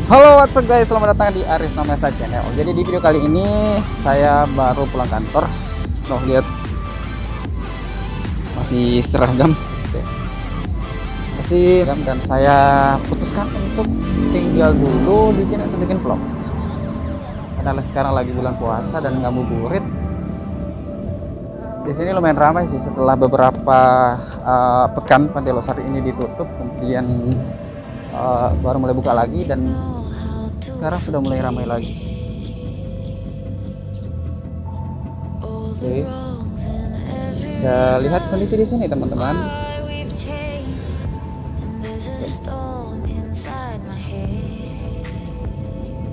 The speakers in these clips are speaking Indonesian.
Halo, what's up guys, selamat datang di Aris Nomesa Channel. Jadi di video kali ini saya baru pulang kantor. Loh, lihat masih seragam. Masih seragam dan saya putuskan untuk tinggal dulu di sini untuk bikin vlog. Karena sekarang lagi bulan puasa dan ngabuburit. Di sini lumayan ramai sih setelah beberapa pekan Pantai Losari ini ditutup, kemudian baru mulai buka lagi dan sekarang sudah mulai ramai lagi. Oke, bisa lihat kondisi di sini teman-teman.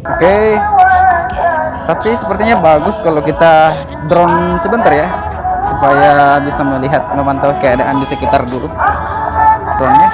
Oke, tapi sepertinya bagus kalau kita drone sebentar ya, supaya bisa melihat, memantau keadaan di sekitar dulu drone-nya.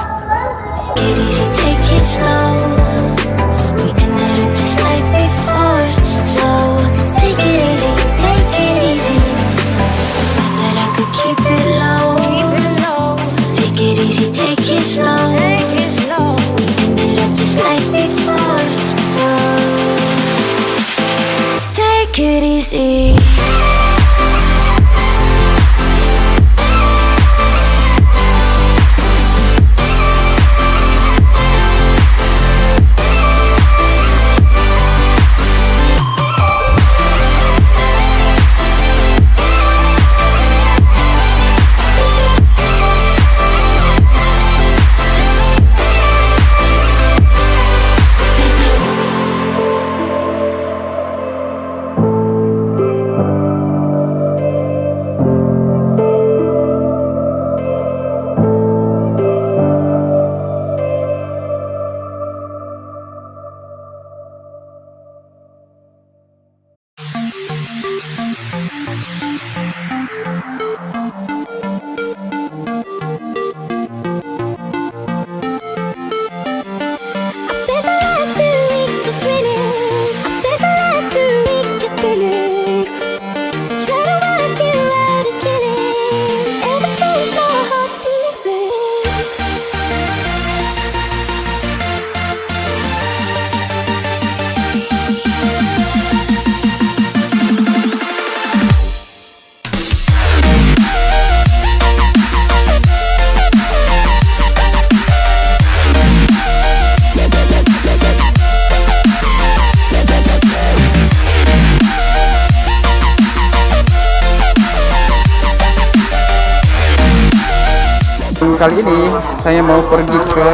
Kali ini saya mau pergi ke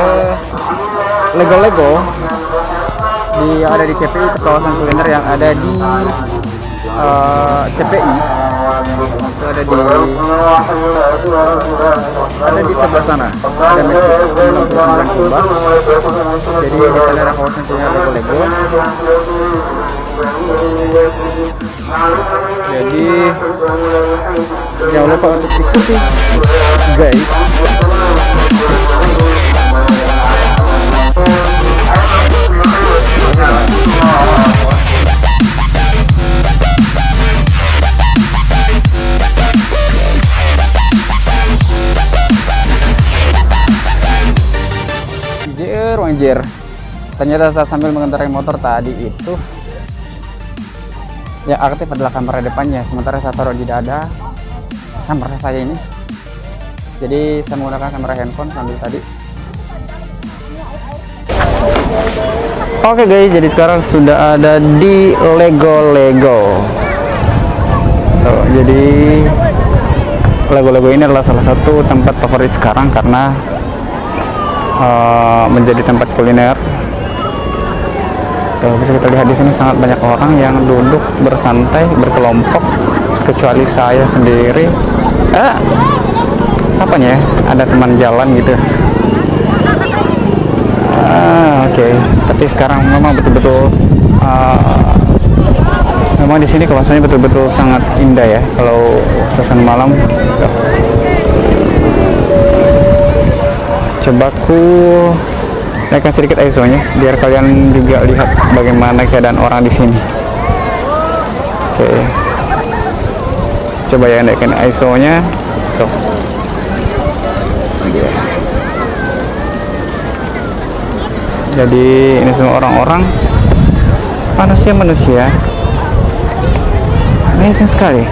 Lego-Lego yang ada di CPI, ke kawasan kuliner yang ada di CPI. Itu ada di sebelah sana. Ada jadi di sana ada kawasan kuliner Lego-Lego. Jadi jangan lupa untuk ikuti guys. Anjir, ternyata saya sambil mengendarai motor tadi itu yang aktif adalah kamera depannya, sementara saya taruh di dada kamera saya ini. Jadi saya menggunakan kamera handphone sambil tadi. Oke guys, jadi sekarang sudah ada di Lego-Lego. Jadi Lego-Lego ini adalah salah satu tempat favorit sekarang karena menjadi tempat kuliner. Tuh, bisa kita lihat di sini sangat banyak orang yang duduk bersantai berkelompok, kecuali saya sendiri. Apa ya? Ada teman jalan gitu. Oke. Tapi sekarang memang betul-betul memang di sini kawasannya betul-betul sangat indah ya kalau suasana malam. Coba aku naikkan sedikit ISO-nya biar kalian juga lihat bagaimana keadaan orang di sini. Oke. Coba ya naikkan ISO-nya. Tuh. Jadi ini semua orang-orang manusia amazing sekali.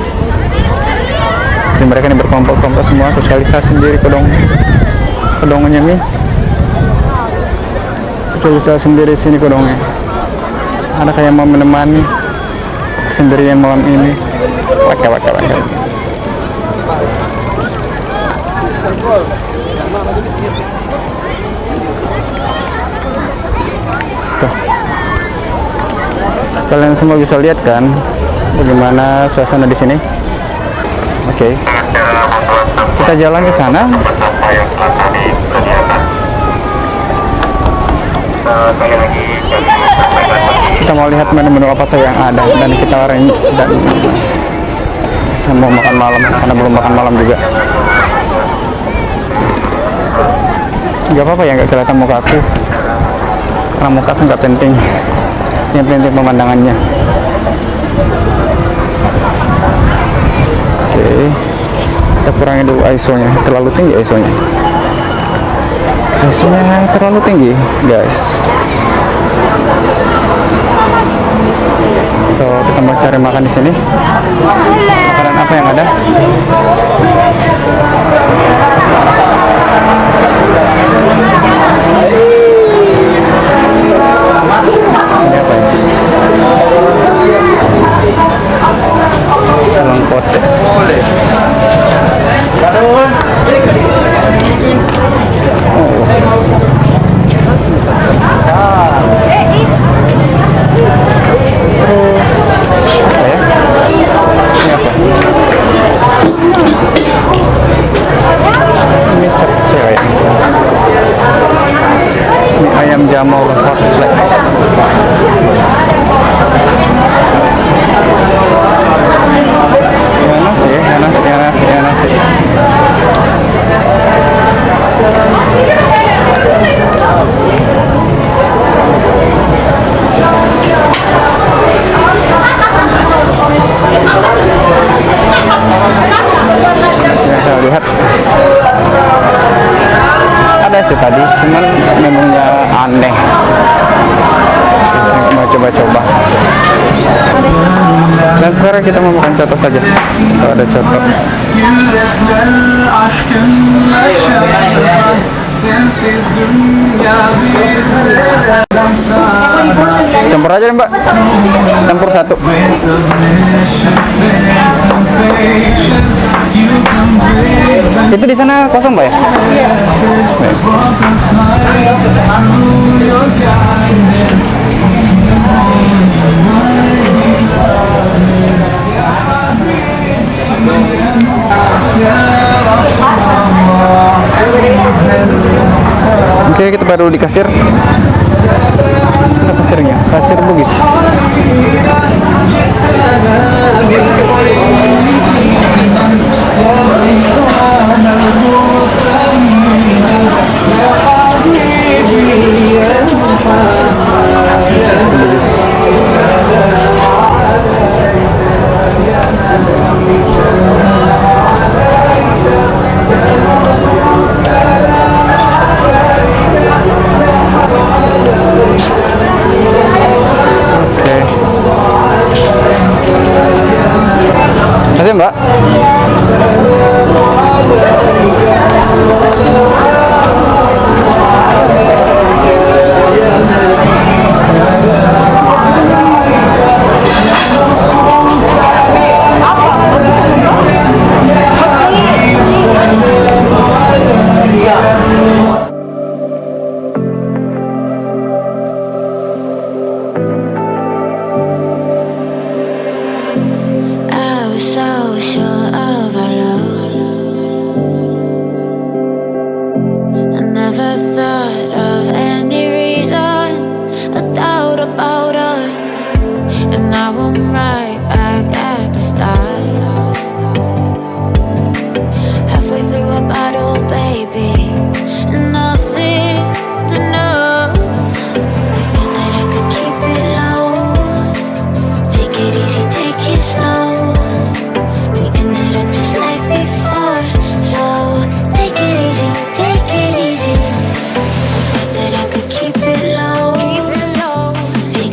Jadi mereka ini berkelompok-kelompok semua, sosialisasi sendiri kedongnya mi, sosialisasi sendiri sini kedongnya. Ada kayak mau menemani sendirian malam ini. Waka. Tuh. Kalian semua bisa lihat kan bagaimana suasana di sini. Oke. Kita jalan ke sana. Kita mau lihat menu-menu apa saja yang ada dan kita dan saya mau makan malam karena belum makan malam juga. Gak apa-apa ya, nggak kelihatan muka aku karena muka aku nggak penting, yang penting pemandangannya. Oke, kita kurangi dulu ISO-nya, terlalu tinggi ISO-nya terlalu tinggi guys. So kita mau cari makan di sini. Makanan apa yang ada? Ini apa ya? Dalam pote. Ini capcay. Ini ayam jamur hot plate. Enak sih. Saya lihat ada sih tadi, cuman menunya aneh. Saya mau coba-coba. Dan sekarang kita mau makan coto saja. Kalau ada coto. Campur aja deh, Mbak. Campur satu. Itu di sana kosong, Mbak ya? Iya. Oke, kita baru di kasir. Mana kasirnya? Kasir Bugis.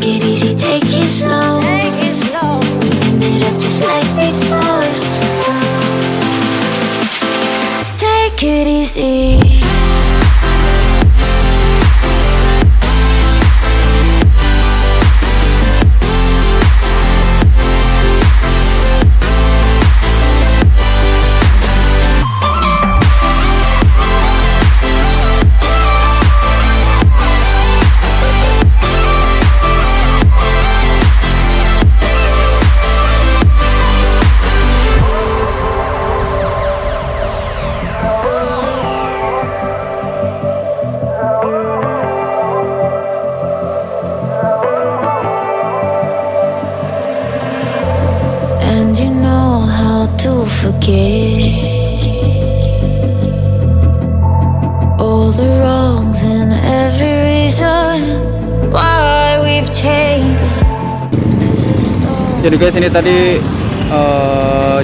it easy, take it slow. We ended up just like before, so take it easy. And you know how to forget all the wrongs and every reason why we've changed. Jadi guys, ini tadi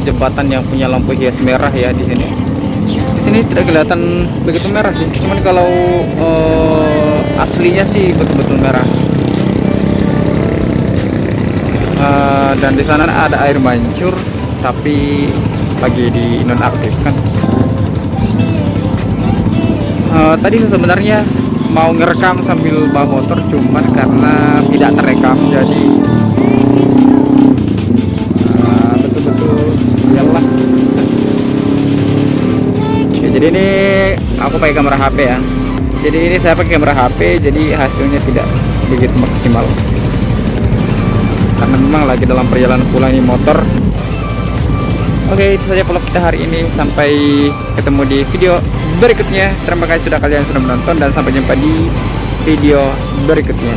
jembatan yang punya lampu hias merah ya di sini. Di sini tidak kelihatan begitu merah sih. Cuman kalau aslinya sih betul-betul merah. Dan di sana ada air mancur, tapi lagi di nonaktifkan. Tadi sebenarnya mau ngerekam sambil bawa motor, cuman karena tidak terekam, jadi betul-betul sialah. Oke, jadi ini aku pakai kamera HP ya. Jadi ini saya pakai kamera HP, jadi hasilnya tidak begitu maksimal. Karena memang lagi dalam perjalanan pulang ini motor. Oke, itu saja vlog kita hari ini. Sampai ketemu di video berikutnya. Terima kasih sudah kalian sudah menonton, dan sampai jumpa di video berikutnya.